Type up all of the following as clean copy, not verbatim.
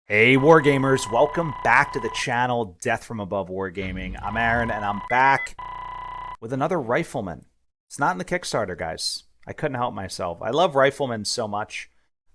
Hey Wargamers, welcome back to the channel Death from Above Wargaming. I'm Aaron and I'm back with another Rifleman. It's not in the Kickstarter, guys. I couldn't help myself. I love Rifleman so much.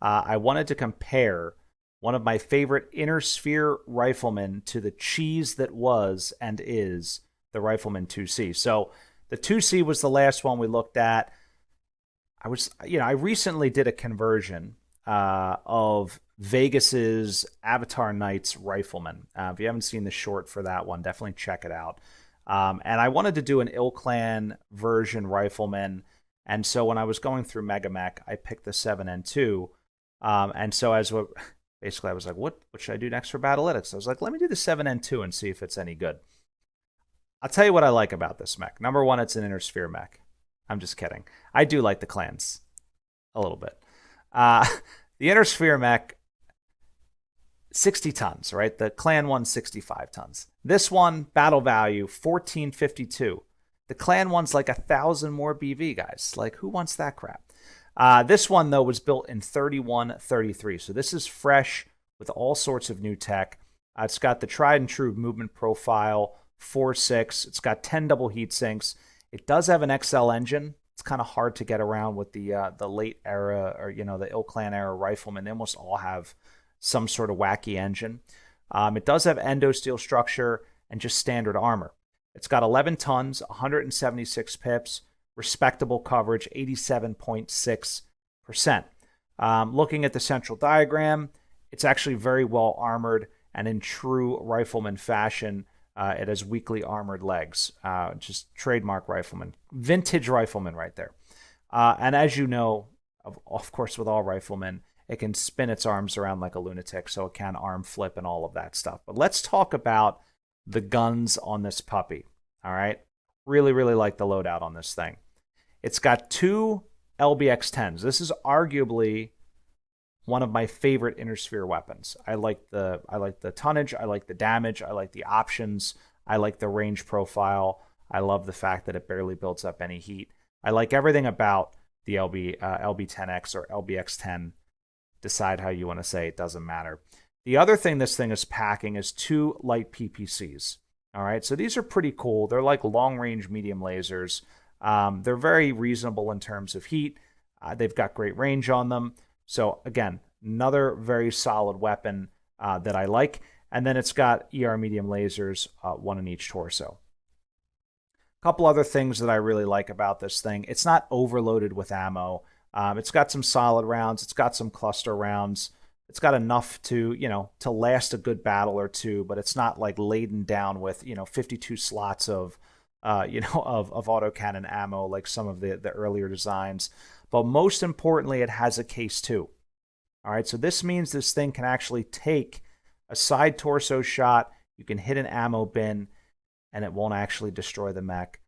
I wanted to compare one of my favorite Inner Sphere Riflemen to the cheese that was and is the Rifleman 2C. So the 2C was the last one we looked at. I recently did a conversion of Vegas's Avatar Knights Rifleman. If you haven't seen the short for that one, definitely check it out. And I wanted to do an ilClan version Rifleman. And so when I was going through Mega Mech, I picked the 7N2. And so basically I was like, what should I do next for Battlytics? I was like, let me do the 7N2 and see if it's any good. I'll tell you what I like about this mech. Number one, it's an Inner Sphere mech. I'm just kidding. I do like the clans a little bit. The Inner Sphere mech, 60 tons, right? The clan one, 65 tons. This one, battle value, 1452. The clan one's like 1,000 more BV, guys. Like, who wants that crap? This one, though, was built in 3133. So this is fresh with all sorts of new tech. It's got the tried and true movement profile, 4.6. It's got 10 double heat sinks. It does have an XL engine. It's kind of hard to get around with the late era or, the ilClan era Riflemen. They almost all have some sort of wacky engine. It does have endo steel structure and just standard armor. It's got 11 tons, 176 pips, respectable coverage, 87.6%. Looking at the central diagram, it's actually very well armored, and in true Rifleman fashion, it has weakly armored legs. Just trademark Rifleman. Vintage Rifleman right there. And as you know, of course, with all Riflemen, it can spin its arms around like a lunatic, so it can arm flip and all of that stuff. But let's talk about the guns on this puppy. All right? Really, really like the loadout on this thing. It's got two LBX-10s. This is arguably one of my favorite Inner Sphere weapons. I like the tonnage, I like the damage, I like the options, I like the range profile. I love the fact that it barely builds up any heat. I like everything about the LB10X or LBX10. Decide how you want to say it, doesn't matter. The other thing this thing is packing is two light PPCs. All right, so these are pretty cool. They're like long-range medium lasers. They're very reasonable in terms of heat. They've got great range on them. So again, another very solid weapon that I like. And then it's got ER medium lasers, one in each torso. A couple other things that I really like about this thing. It's not overloaded with ammo. It's got some solid rounds. It's got some cluster rounds. It's got enough to last a good battle or two, but it's not like laden down with 52 slots of autocannon ammo like some of the earlier designs. But most importantly, it has a case too. All right, so this means this thing can actually take a side torso shot. You can hit an ammo bin, and it won't actually destroy the mech.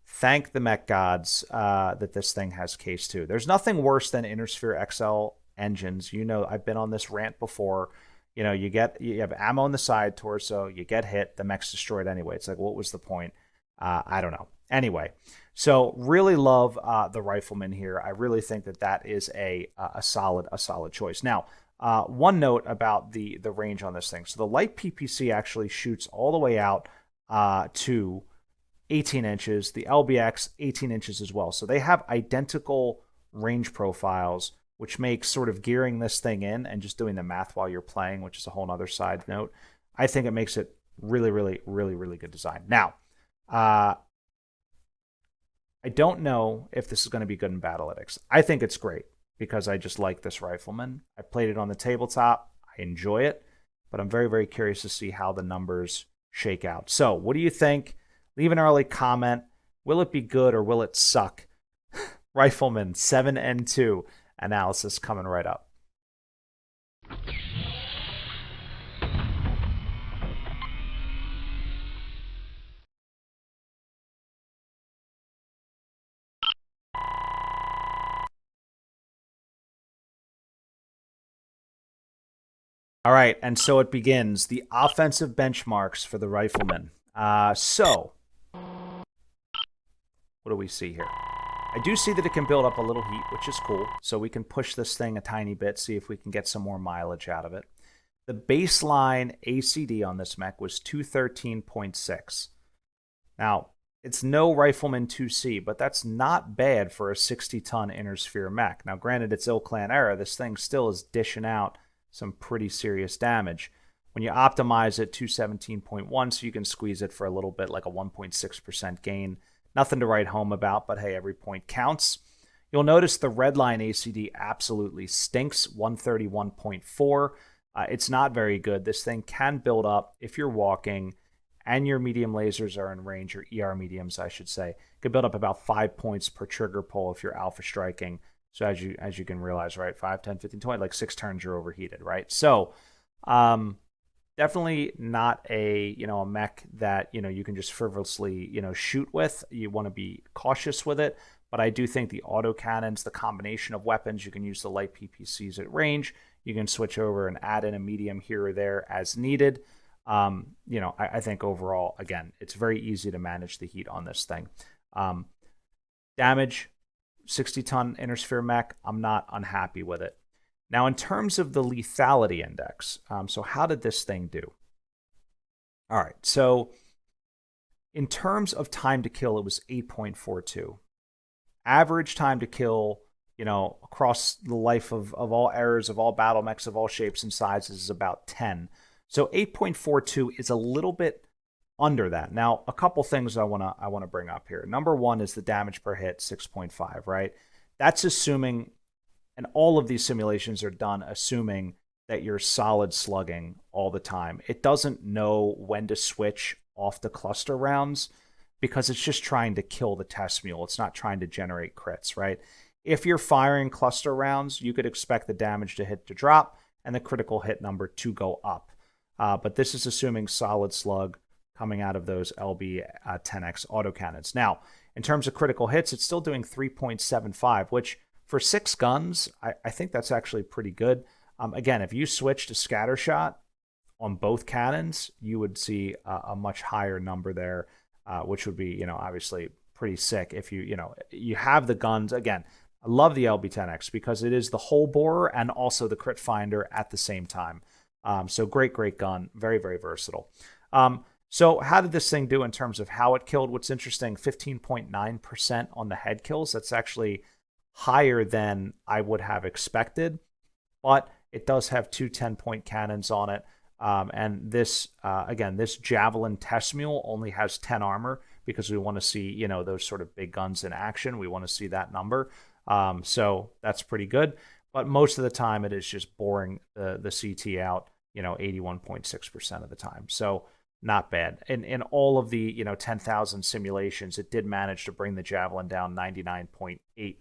Thank the mech gods that this thing has case too. There's nothing worse than Inner Sphere XL engines. I've been on this rant before. You have ammo on the side torso, you get hit, the mech's destroyed anyway. It's like, what was the point? I don't know. Anyway, so really love the Rifleman here. I really think that is a solid choice. Now, one note about the range on this thing. So the light PPC actually shoots all the way out to 18 inches. The LBX 18 inches as well. So they have identical range profiles, which makes sort of gearing this thing in and just doing the math while you're playing, which is a whole other side note. I think it makes it really, really, really, really good design. Now, I don't know if this is going to be good in Battlytics. I think it's great because I just like this Rifleman. I played it on the tabletop. I enjoy it, but I'm very, very curious to see how the numbers shake out. So what do you think? Leave an early comment. Will it be good or will it suck? Rifleman 7N2 analysis coming right up. All right, and so it begins. The offensive benchmarks for the Rifleman. So, what do we see here? I do see that it can build up a little heat, which is cool. So we can push this thing a tiny bit, see if we can get some more mileage out of it. The baseline ACD on this mech was 213.6. Now, it's no Rifleman IIC, but that's not bad for a 60-ton inner sphere mech. Now, granted, it's ilClan era. This thing still is dishing out some pretty serious damage. When you optimize it, 217.1, so you can squeeze it for a little bit, like a 1.6% gain. Nothing to write home about, but hey, every point counts. You'll notice the red line ACD absolutely stinks, 131.4. It's not very good. This thing can build up if you're walking and your medium lasers are in range, or ER mediums, I should say. It could build up about 5 points per trigger pull if you're alpha striking. So as you can realize, right, 5, 10, 15, 20, like 6 turns you're overheated, right? So definitely not a mech that you can just frivolously shoot with. You want to be cautious with it. But I do think the autocannons, the combination of weapons, you can use the light PPCs at range. You can switch over and add in a medium here or there as needed. I think overall, again, it's very easy to manage the heat on this thing. Damage, 60-ton inner sphere mech, I'm not unhappy with it. Now, in terms of the lethality index, so how did this thing do? All right, so in terms of time to kill, it was 8.42. Average time to kill, across the life of all eras, of all battle mechs, of all shapes and sizes, is about 10. So 8.42 is a little bit under that. Now, a couple things I want to bring up here. Number one is the damage per hit, 6.5, right? That's assuming, and all of these simulations are done assuming that you're solid slugging all the time. It doesn't know when to switch off the cluster rounds because it's just trying to kill the test mule. It's not trying to generate crits, right? If you're firing cluster rounds, you could expect the damage to hit to drop and the critical hit number to go up. But this is assuming solid slug coming out of those LB 10X autocannons. Now, in terms of critical hits, it's still doing 3.75, which for 6 guns, I think that's actually pretty good. Again, if you switch to scattershot on both cannons, you would see a much higher number there, which would be, obviously pretty sick. If you have the guns, again, I love the LB10X because it is the hole borer and also the crit finder at the same time. So great gun, very, very versatile. So how did this thing do in terms of how it killed? What's interesting, 15.9% on the head kills. That's actually higher than I would have expected, but it does have 2 10-point cannons on it. And this, again, this Javelin test mule only has 10 armor because we want to see, those sort of big guns in action. We want to see that number. So that's pretty good. But most of the time it is just boring the CT out, 81.6% of the time. So not bad. In all of the, 10,000 simulations, it did manage to bring the Javelin down 99.8%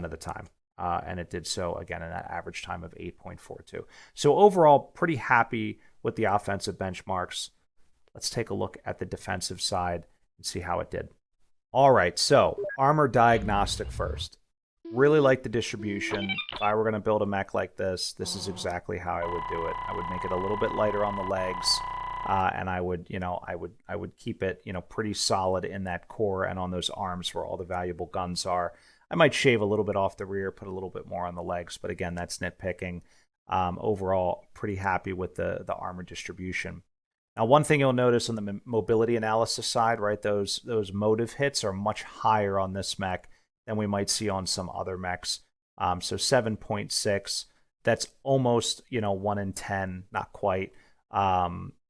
of the time. And it did so, again, in that average time of 8.42. So overall, pretty happy with the offensive benchmarks. Let's take a look at the defensive side and see how it did. All right, so armor diagnostic first. Really like the distribution. If I were going to build a mech like this, this is exactly how I would do it. I would make it a little bit lighter on the legs, and I would keep it, pretty solid in that core and on those arms where all the valuable guns are. I might shave a little bit off the rear, put a little bit more on the legs, but again, that's nitpicking. Overall, pretty happy with the armor distribution. Now, one thing you'll notice on the mobility analysis side, right, those motive hits are much higher on this mech than we might see on some other mechs. So 7.6, that's almost, 1 in 10, not quite,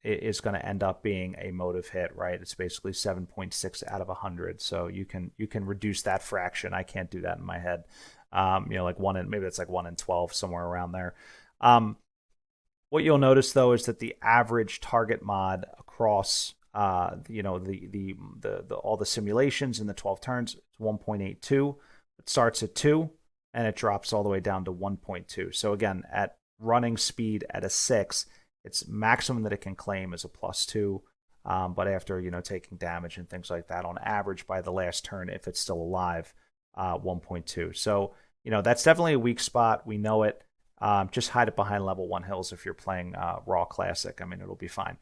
is going to end up being a motive hit, right? It's basically 7.6 out of 100. So you can reduce that fraction. I can't do that in my head. Like maybe it's like 1 in 12, somewhere around there. What you'll notice though is that the average target mod across all the simulations in the 12 turns, it's 1.82. It starts at 2 and it drops all the way down to 1.2. So again, at running speed at a 6, its maximum that it can claim is a +2. But after taking damage and things like that, on average by the last turn, if it's still alive, 1.2. So that's definitely a weak spot. We know it. Just hide it behind level 1 hills if you're playing raw classic. I mean, it'll be fine.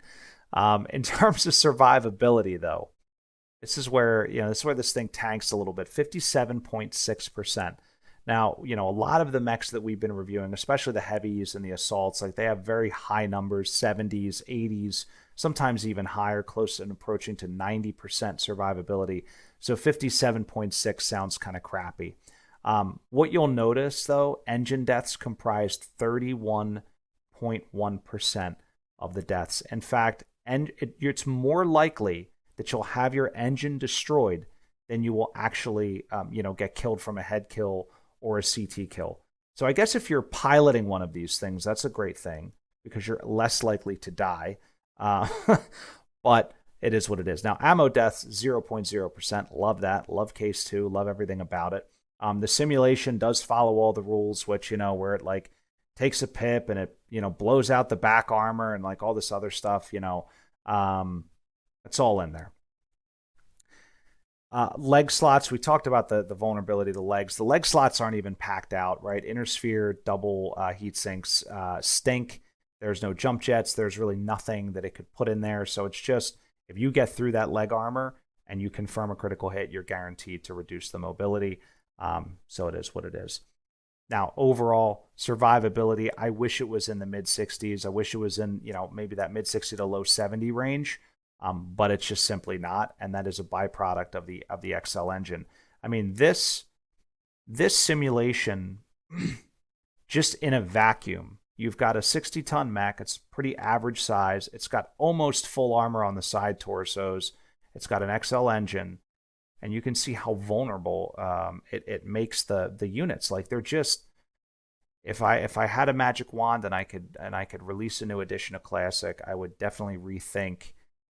In terms of survivability, though, this is where this thing tanks a little bit. 57.6%. Now, a lot of the mechs that we've been reviewing, especially the heavies and the assaults, like they have very high numbers, 70s, 80s, sometimes even higher, close and approaching to 90% survivability. So 57.6 sounds kind of crappy. What you'll notice, though, engine deaths comprised 31.1% of the deaths. In fact, it's more likely that you'll have your engine destroyed than you will actually, get killed from a head kill or a CT kill. So I guess if you're piloting one of these things, that's a great thing because you're less likely to die. But it is what it is. Now, ammo deaths, 0.0%. Love that. Love case 2. Love everything about it. The simulation does follow all the rules, which, where it like takes a pip and it, blows out the back armor and like all this other stuff, it's all in there. Leg slots, we talked about the vulnerability of the legs. The leg slots aren't even packed out, right? Inner sphere, double heat sinks, stink. There's no jump jets. There's really nothing that it could put in there. So it's just, if you get through that leg armor and you confirm a critical hit, you're guaranteed to reduce the mobility. So it is what it is. Now, overall survivability, I wish it was in the mid 60s. I wish it was in, maybe that mid 60 to low 70 range. But it's just simply not, and that is a byproduct of the XL engine. I mean, this simulation, just in a vacuum, you've got a 60-ton mech. It's pretty average size. It's got almost full armor on the side torsos. It's got an XL engine, and you can see how vulnerable it makes the units. Like they're just, if I had a magic wand and I could release a new edition of Classic, I would definitely rethink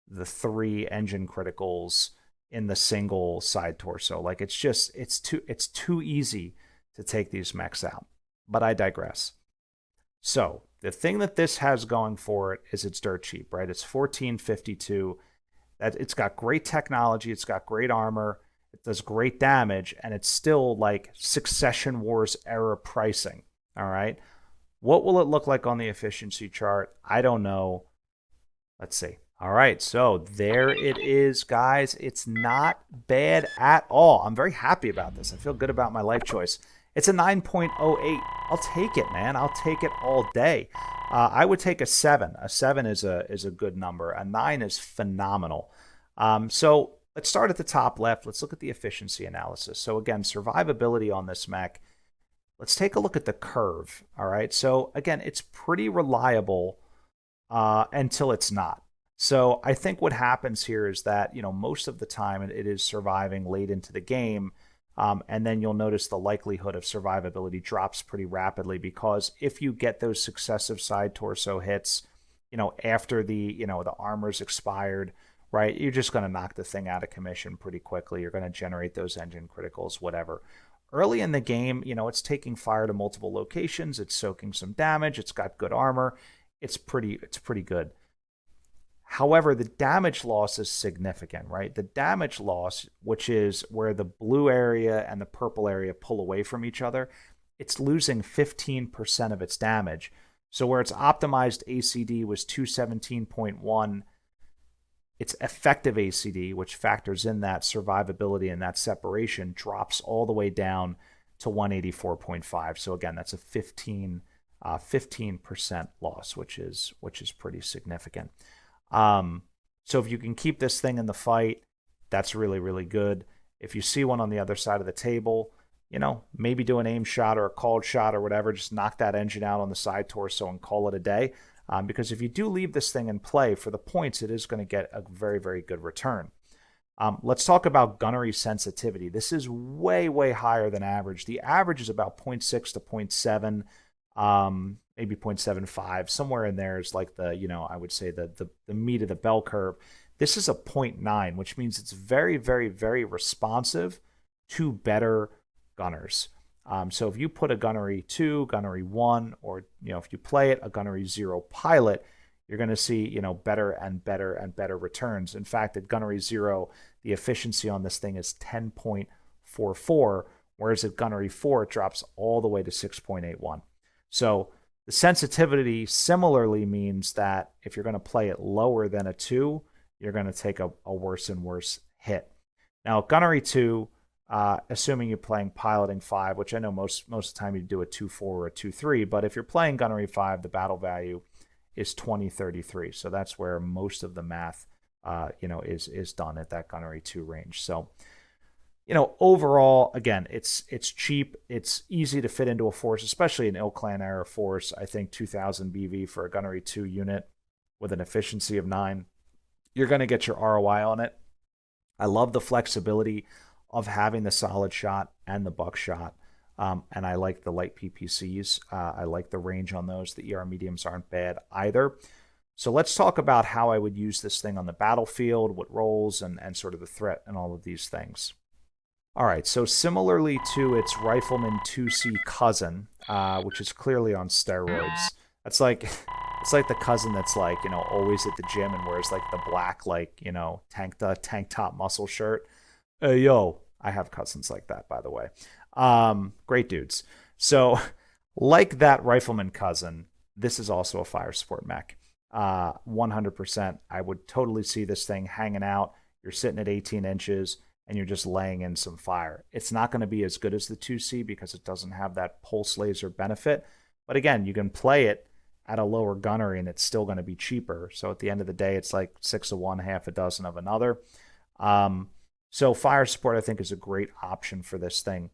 the 3 engine criticals in the single side torso. Like it's too easy to take these mechs out. But I digress. So the thing that this has going for it is it's dirt cheap, right? It's $14.52. That it's got great technology, it's got great armor, it does great damage, and it's still like Succession Wars era pricing. All right. What will it look like on the efficiency chart? I don't know. Let's see. All right, so there it is, guys. It's not bad at all. I'm very happy about this. I feel good about my life choice. It's a 9.08. I'll take it, man. I'll take it all day. I would take a 7. A 7 is a good number. A 9 is phenomenal. So let's start at the top left. Let's look at the efficiency analysis. So again, survivability on this mech. Let's take a look at the curve. All right, so again, it's pretty reliable until it's not. So I think what happens here is that, most of the time it is surviving late into the game. And then you'll notice the likelihood of survivability drops pretty rapidly because if you get those successive side torso hits, after the armor's expired, right, you're just going to knock the thing out of commission pretty quickly. You're going to generate those engine criticals, whatever. Early in the game, it's taking fire to multiple locations. It's soaking some damage. It's got good armor. It's pretty good. However, the damage loss is significant, right? The damage loss, which is where the blue area and the purple area pull away from each other, it's losing 15% of its damage. So where its optimized ACD was 217.1, its effective ACD, which factors in that survivability and that separation, drops all the way down to 184.5. So again, that's a 15% loss, which is pretty significant. So if you can keep this thing in the fight, that's really, really good. If you see one on the other side of the table, maybe do an aim shot or a called shot or whatever, just knock that engine out on the side torso and call it a day. Because if you do leave this thing in play for the points, it is going to get a very, very good return. Let's talk about gunnery sensitivity. This is way, way higher than average. The average is about 0.6 to 0.7. Maybe 0.75, somewhere in there is like I would say the meat of the bell curve. This is a 0.9, which means it's very, very, very responsive to better gunners. So if you put a gunnery 2, gunnery 1, or if you play it a gunnery 0 pilot, you're going to see better and better and better returns. In fact, at gunnery 0, the efficiency on this thing is 10.44, whereas at gunnery 4 it drops all the way to 6.81. So the sensitivity similarly means that if you're going to play it lower than a 2, you're going to take a worse and worse hit. Now, gunnery 2, assuming you're playing piloting 5, which I know most of the time you do a 2-4 or a 2-3, but if you're playing gunnery 5, the battle value is 2033. So that's where most of the math is done at that gunnery 2 range. So overall, again, it's cheap. It's easy to fit into a force, especially an ilClan era force. I think 2000 BV for a gunnery 2 unit with an efficiency of 9, you're going to get your ROI on it. I love the flexibility of having the solid shot and the buckshot. And I like the light PPCs. I like the range on those. The ER mediums aren't bad either. So let's talk about how I would use this thing on the battlefield, what roles, and sort of the threat and all of these things. All right, so similarly to its Rifleman 2C cousin, which is clearly on steroids, it's like the cousin that's like, always at the gym and wears like the black, tank top muscle shirt. Hey, yo, I have cousins like that, by the way. Great dudes. So like that Rifleman cousin, this is also a fire support mech. 100%. I would totally see this thing hanging out. You're sitting at 18 inches. And you're just laying in some fire. It's not going to be as good as the 2C because it doesn't have that pulse laser benefit. But again, you can play it at a lower gunnery and it's still going to be cheaper. So at the end of the day, it's like 6 of one, half a dozen of another. So fire support, I think, is a great option for this thing.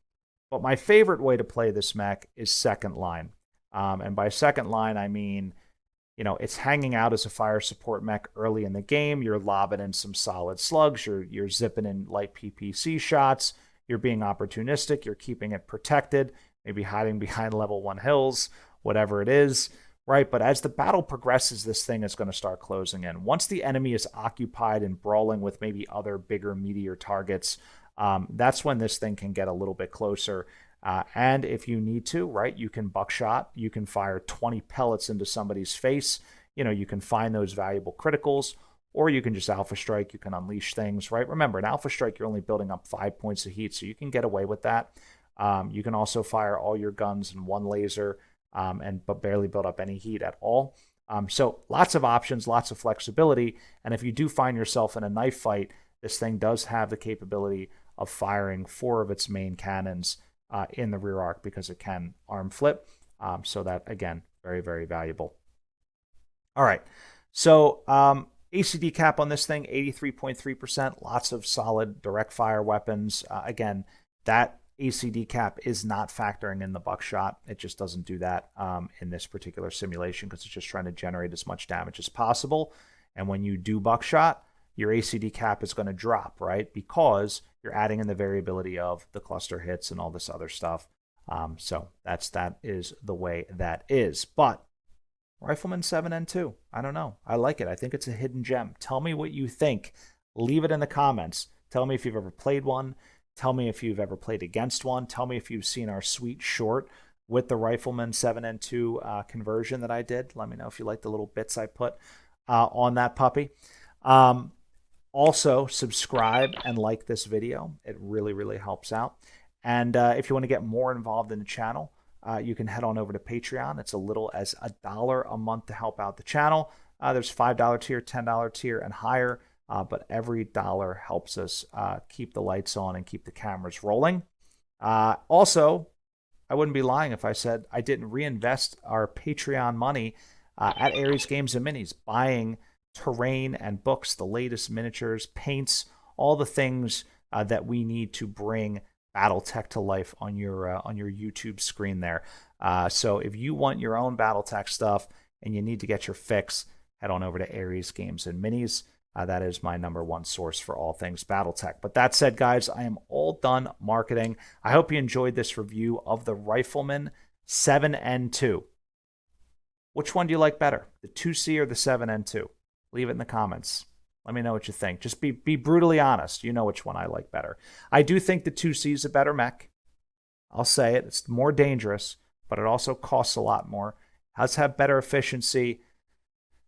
But my favorite way to play this mech is second line. And by second line, I mean, it's hanging out as a fire support mech early in the game. You're lobbing in some solid slugs. You're zipping in light PPC shots. You're being opportunistic. You're keeping it protected, maybe hiding behind level 1 hills, whatever it is, right? But as the battle progresses, this thing is going to start closing in. Once the enemy is occupied and brawling with maybe other bigger, meatier targets, that's when this thing can get a little bit closer. And if you need to, right, you can buckshot, you can fire 20 pellets into somebody's face, you can find those valuable criticals, or you can just alpha strike, you can unleash things, right? Remember, an alpha strike, you're only building up 5 points of heat, so you can get away with that. You can also fire all your guns in one laser but barely build up any heat at all. So lots of options, lots of flexibility, and if you do find yourself in a knife fight, this thing does have the capability of firing 4 of its main cannons in the rear arc because it can arm flip. So that, again, very, very valuable. All right. So ACD cap on this thing, 83.3%. Lots of solid direct fire weapons. Again, that ACD cap is not factoring in the buckshot. It just doesn't do that in this particular simulation because it's just trying to generate as much damage as possible. And when you do buckshot, your ACD cap is going to drop, right? Because you're adding in the variability of the cluster hits and all this other stuff. So that is the way that is. But Rifleman 7N2, I don't know. I like it. I think it's a hidden gem. Tell me what you think. Leave it in the comments. Tell me if you've ever played one. Tell me if you've ever played against one. Tell me if you've seen our sweet short with the Rifleman 7N2 conversion that I did. Let me know if you like the little bits I put on that puppy. Also, subscribe and like this video. It really, really helps out. And if you want to get more involved in the channel, you can head on over to Patreon. It's a little as $1 a month to help out the channel. There's $5 tier, $10 tier, and higher. But every dollar helps us keep the lights on and keep the cameras rolling. Also, I wouldn't be lying if I said I didn't reinvest our Patreon money at Aries Games and Minis, buying terrain and books, the latest miniatures, paints, all the things that we need to bring BattleTech to life on your YouTube screen there. So if you want your own BattleTech stuff and you need to get your fix, head on over to Aries Games and Minis. That is my #1 source for all things BattleTech. But that said, guys, I am all done marketing. I hope you enjoyed this review of the Rifleman 7N2. Which one do you like better, the 2C or the 7N2? Leave it in the comments. Let me know what you think. Just be brutally honest. You know which one I like better. I do think the 2C is a better mech. I'll say it. It's more dangerous, but it also costs a lot more. It does have better efficiency.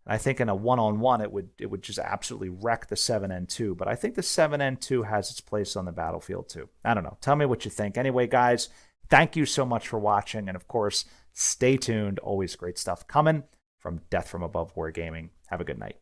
I think in a one-on-one, it would just absolutely wreck the 7N2. But I think the 7N2 has its place on the battlefield too. I don't know. Tell me what you think. Anyway, guys, thank you so much for watching. And of course, stay tuned. Always great stuff coming from Death from Above Wargaming. Have a good night.